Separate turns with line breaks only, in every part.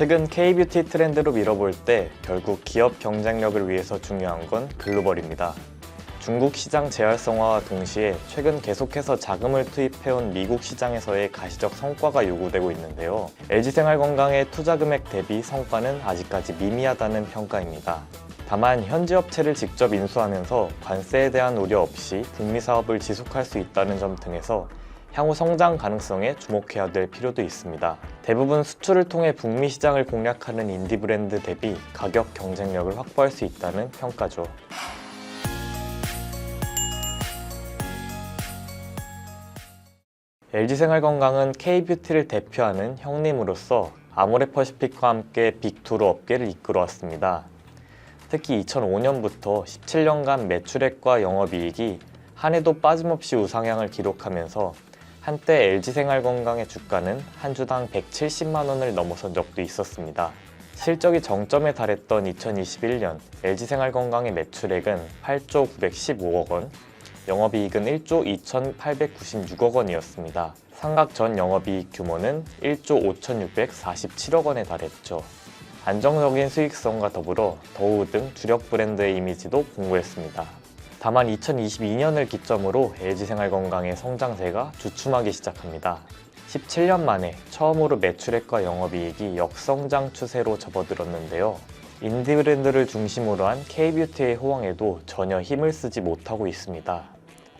최근 K-뷰티 트렌드로 밀어볼 때 결국 기업 경쟁력을 위해서 중요한 건 글로벌입니다. 중국 시장 재활성화와 동시에 최근 계속해서 자금을 투입해온 미국 시장에서의 가시적 성과가 요구되고 있는데요. LG생활건강의 투자 금액 대비 성과는 아직까지 미미하다는 평가입니다. 다만 현지 업체를 직접 인수하면서 관세에 대한 우려 없이 북미 사업을 지속할 수 있다는 점 등에서 향후 성장 가능성에 주목해야 될 필요도 있습니다. 대부분 수출을 통해 북미 시장을 공략하는 인디 브랜드 대비 가격 경쟁력을 확보할 수 있다는 평가죠. LG생활건강은 K-뷰티를 대표하는 형님으로서 아모레퍼시픽과 함께 빅2로 업계를 이끌어왔습니다. 특히 2005년부터 17년간 매출액과 영업이익이 한 해도 빠짐없이 우상향을 기록하면서 한때 LG생활건강의 주가는 한 주당 170만 원을 넘어선 적도 있었습니다. 실적이 정점에 달했던 2021년 LG생활건강의 매출액은 8조 915억 원, 영업이익은 1조 2,896억 원이었습니다. 상각 전 영업이익 규모는 1조 5,647억 원에 달했죠. 안정적인 수익성과 더불어 더우 등 주력 브랜드의 이미지도 공고했습니다. 다만 2022년을 기점으로 LG생활건강의 성장세가 주춤하기 시작합니다. 17년 만에 처음으로 매출액과 영업이익이 역성장 추세로 접어들었는데요. 인디 브랜드를 중심으로 한 K-뷰티의 호황에도 전혀 힘을 쓰지 못하고 있습니다.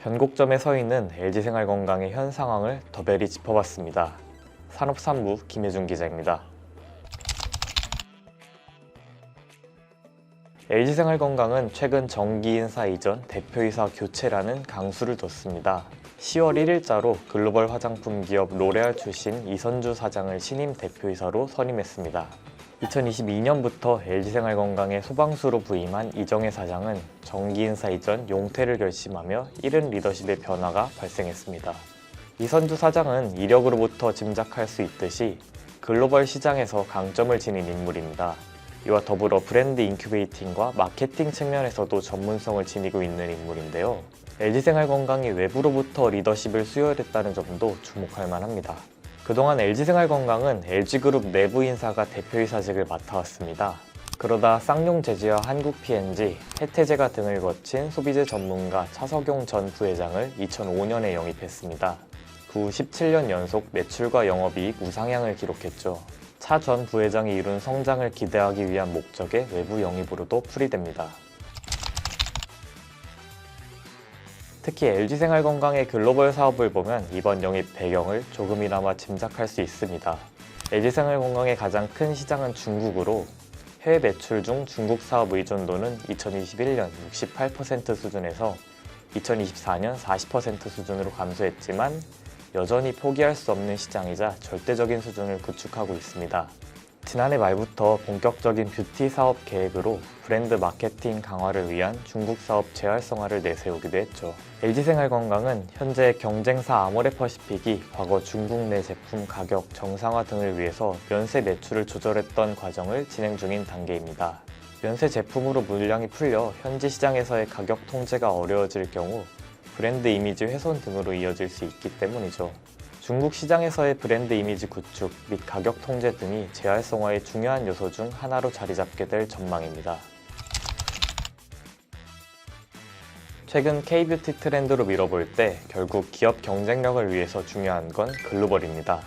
변곡점에 서 있는 LG생활건강의 현 상황을 더벨이 짚어봤습니다. 산업산부 김혜준 기자입니다. LG생활건강은 최근 정기인사 이전 대표이사 교체라는 강수를 뒀습니다. 10월 1일자로 글로벌 화장품 기업 로레알 출신 이선주 사장을 신임 대표이사로 선임했습니다. 2022년부터 LG생활건강의 소방수로 부임한 이정혜 사장은 정기인사 이전 용퇴를 결심하며 이른 리더십의 변화가 발생했습니다. 이선주 사장은 이력으로부터 짐작할 수 있듯이 글로벌 시장에서 강점을 지닌 인물입니다. 이와 더불어 브랜드 인큐베이팅과 마케팅 측면에서도 전문성을 지니고 있는 인물인데요. LG생활건강이 외부로부터 리더십을 수혈했다는 점도 주목할 만합니다. 그동안 LG생활건강은 LG그룹 내부 인사가 대표이사직을 맡아왔습니다. 그러다 쌍용제지와 한국PNG, 해태제가 등을 거친 소비재 전문가 차석용 전 부회장을 2005년에 영입했습니다. 그 후 17년 연속 매출과 영업이익 우상향을 기록했죠. 차 전 부회장이 이룬 성장을 기대하기 위한 목적의 외부 영입으로도 풀이됩니다. 특히 LG생활건강의 글로벌 사업을 보면 이번 영입 배경을 조금이나마 짐작할 수 있습니다. LG생활건강의 가장 큰 시장은 중국으로 해외 매출 중 중국 사업 의존도는 2021년 68% 수준에서 2024년 40% 수준으로 감소했지만 여전히 포기할 수 없는 시장이자 절대적인 수준을 구축하고 있습니다. 지난해 말부터 본격적인 뷰티 사업 계획으로 브랜드 마케팅 강화를 위한 중국 사업 재활성화를 내세우기도 했죠. LG생활건강은 현재 경쟁사 아모레퍼시픽이 과거 중국 내 제품 가격 정상화 등을 위해서 면세 매출을 조절했던 과정을 진행 중인 단계입니다. 면세 제품으로 물량이 풀려 현지 시장에서의 가격 통제가 어려워질 경우 브랜드 이미지 훼손 등으로 이어질 수 있기 때문이죠. 중국 시장에서의 브랜드 이미지 구축 및 가격 통제 등이 재활성화의 중요한 요소 중 하나로 자리 잡게 될 전망입니다. 최근 K-뷰티 트렌드로 밀어볼 때 결국 기업 경쟁력을 위해서 중요한 건 글로벌입니다.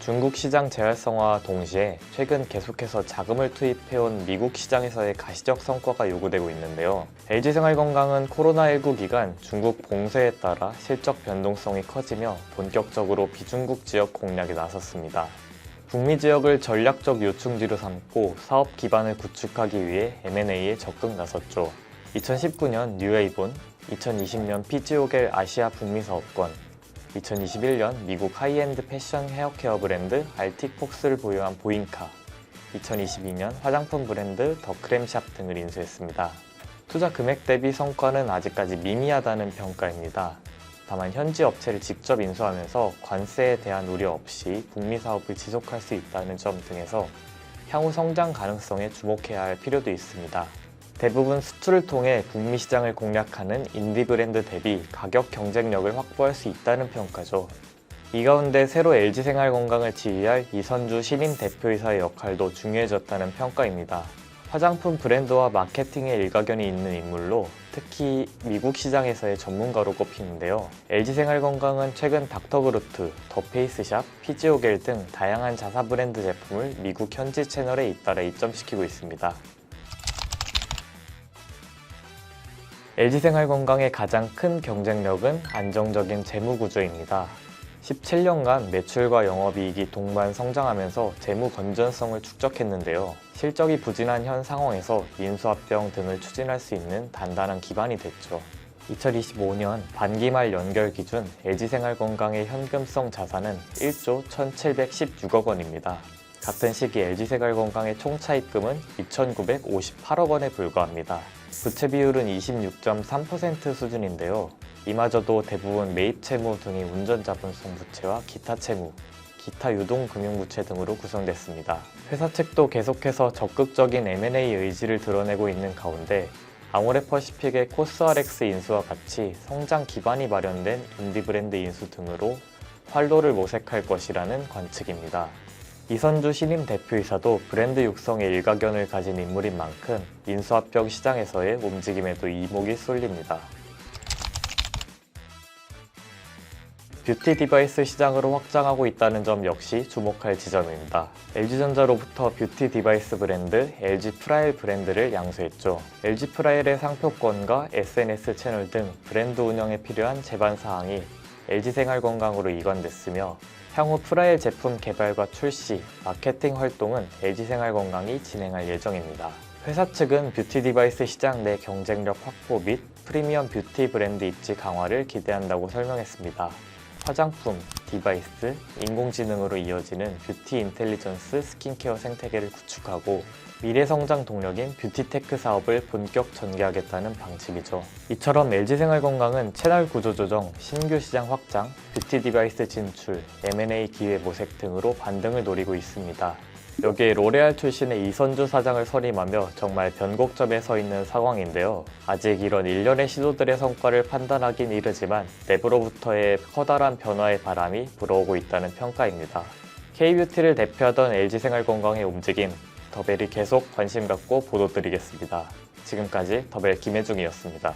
중국 시장 재활성화와 동시에 최근 계속해서 자금을 투입해온 미국 시장에서의 가시적 성과가 요구되고 있는데요. LG생활건강은 코로나19 기간 중국 봉쇄에 따라 실적 변동성이 커지며 본격적으로 비중국 지역 공략에 나섰습니다. 북미 지역을 전략적 요충지로 삼고 사업 기반을 구축하기 위해 M&A에 적극 나섰죠. 2019년 뉴에이본, 2020년 피지오겔 아시아 북미 사업권, 2021년 미국 하이엔드 패션 헤어케어 브랜드 알틱폭스를 보유한 보잉카, 2022년 화장품 브랜드 더크렘샵 등을 인수했습니다. 투자 금액 대비 성과는 아직까지 미미하다는 평가입니다. 다만 현지 업체를 직접 인수하면서 관세에 대한 우려 없이 북미 사업을 지속할 수 있다는 점 등에서 향후 성장 가능성에 주목해야 할 필요도 있습니다. 대부분 수출을 통해 북미 시장을 공략하는 인디 브랜드 대비 가격 경쟁력을 확보할 수 있다는 평가죠. 이 가운데 새로 LG생활건강을 지휘할 이선주 신임 대표이사의 역할도 중요해졌다는 평가입니다. 화장품 브랜드와 마케팅에 일가견이 있는 인물로 특히 미국 시장에서의 전문가로 꼽히는데요. LG생활건강은 최근 닥터그루트, 더 페이스샵, 피지오겔 등 다양한 자사 브랜드 제품을 미국 현지 채널에 잇따라 입점시키고 있습니다. LG생활건강의 가장 큰 경쟁력은 안정적인 재무 구조입니다. 17년간 매출과 영업이익이 동반 성장하면서 재무 건전성을 축적했는데요. 실적이 부진한 현 상황에서 인수합병 등을 추진할 수 있는 단단한 기반이 됐죠. 2025년 반기 말 연결 기준 LG생활건강의 현금성 자산은 1조 1,716억 원입니다. 같은 시기 LG생활건강의 총 차입금은 2,958억 원에 불과합니다. 부채 비율은 26.3% 수준인데요. 이마저도 대부분 매입 채무 등이 운전자본성 부채와 기타 채무, 기타 유동금융부채 등으로 구성됐습니다. 회사 측도 계속해서 적극적인 M&A 의지를 드러내고 있는 가운데 아모레퍼시픽의 코스알엑스 인수와 같이 성장 기반이 마련된 인디브랜드 인수 등으로 활로를 모색할 것이라는 관측입니다. 이선주 신임 대표이사도 브랜드 육성에 일가견을 가진 인물인 만큼 인수합병 시장에서의 움직임에도 이목이 쏠립니다. 뷰티 디바이스 시장으로 확장하고 있다는 점 역시 주목할 지점입니다. LG전자로부터 뷰티 디바이스 브랜드 LG 프라일 브랜드를 양수했죠. LG 프라일의 상표권과 SNS 채널 등 브랜드 운영에 필요한 제반 사항이 LG생활건강으로 이관됐으며 향후 프라일 제품 개발과 출시, 마케팅 활동은 LG생활건강이 진행할 예정입니다. 회사 측은 뷰티 디바이스 시장 내 경쟁력 확보 및 프리미엄 뷰티 브랜드 입지 강화를 기대한다고 설명했습니다. 화장품, 디바이스, 인공지능으로 이어지는 뷰티 인텔리전스 스킨케어 생태계를 구축하고 미래 성장 동력인 뷰티테크 사업을 본격 전개하겠다는 방침이죠. 이처럼 LG생활건강은 채널 구조 조정, 신규 시장 확장, 뷰티 디바이스 진출, M&A 기회 모색 등으로 반등을 노리고 있습니다. 여기에 로레알 출신의 이선주 사장을 선임하며 정말 변곡점에 서 있는 상황인데요. 아직 이런 일련의 시도들의 성과를 판단하긴 이르지만 내부로부터의 커다란 변화의 바람이 불어오고 있다는 평가입니다. K뷰티를 대표하던 LG생활건강의 움직임, 더벨이 계속 관심 갖고 보도드리겠습니다. 지금까지 더벨 김혜중이었습니다.